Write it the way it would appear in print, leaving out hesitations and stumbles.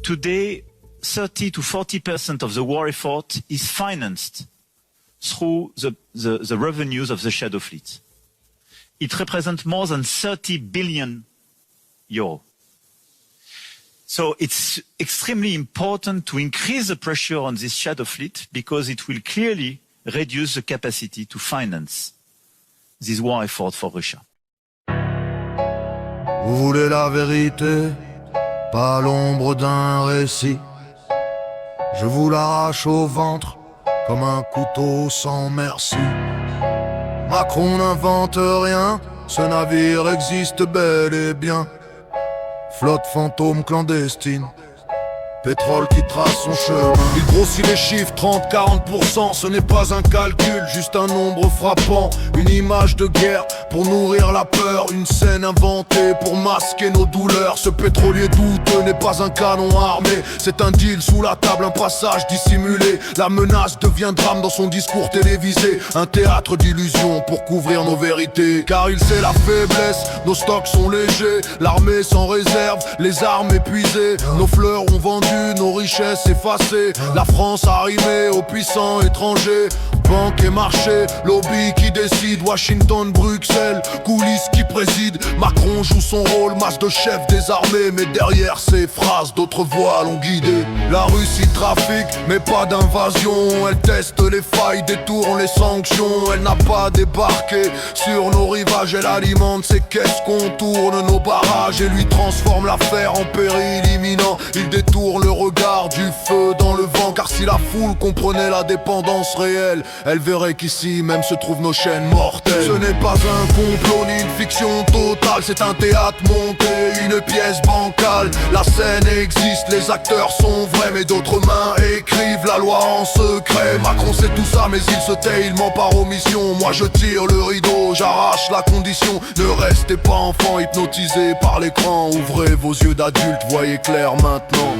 Today, 30 to 40% of the war effort is financed through the revenues of the Shadow Fleet. It represents more than 30 billion euro. So it's extremely important to increase the pressure on this Shadow Fleet because it will clearly reduce the capacity to finance this war effort for Russia. Vous voulez la vérité, pas l'ombre d'un récit. Je vous l'arrache au ventre comme un couteau sans merci. Macron n'invente rien, ce navire existe bel et bien. Flotte fantôme clandestine, pétrole qui trace son chemin. Il grossit les chiffres, 30-40%, ce n'est pas un calcul, juste un nombre frappant. Une image de guerre pour nourrir la peur, une scène inventée pour masquer nos douleurs. Ce pétrolier douteux n'est pas un canon armé, c'est un deal sous la table, un passage dissimulé. La menace devient drame dans son discours télévisé, un théâtre d'illusions pour couvrir nos vérités. Car il sait la faiblesse, nos stocks sont légers, l'armée sans réserve, les armes épuisées. Nos fleurs ont vendu, nos richesses effacées. La France arrimée aux puissants étrangers. Banque et marché, lobby qui décide. Washington, Bruxelles, coulisses qui président. Macron joue son rôle, masse de chef des armées. Mais derrière ces phrases, d'autres voix l'ont guidé. La Russie trafique, mais pas d'invasion. Elle teste les failles, détourne les sanctions. Elle n'a pas débarqué sur nos rivages. Elle alimente ses caisses, contourne nos barrages et lui transforme l'affaire en péril imminent. Il détourne le regard du feu dans le vent. Car si la foule comprenait la dépendance réelle, elle verrait qu'ici même se trouvent nos chaînes mortelles. Ce n'est pas un complot ni une fiction totale, c'est un théâtre monté, une pièce bancale. La scène existe, les acteurs sont vrais, mais d'autres mains écrivent la loi en secret. Macron sait tout ça mais il se tait, il ment par omission. Moi je tire le rideau, j'arrache la condition. Ne restez pas enfant hypnotisé par l'écran. Ouvrez vos yeux d'adulte, voyez clair maintenant.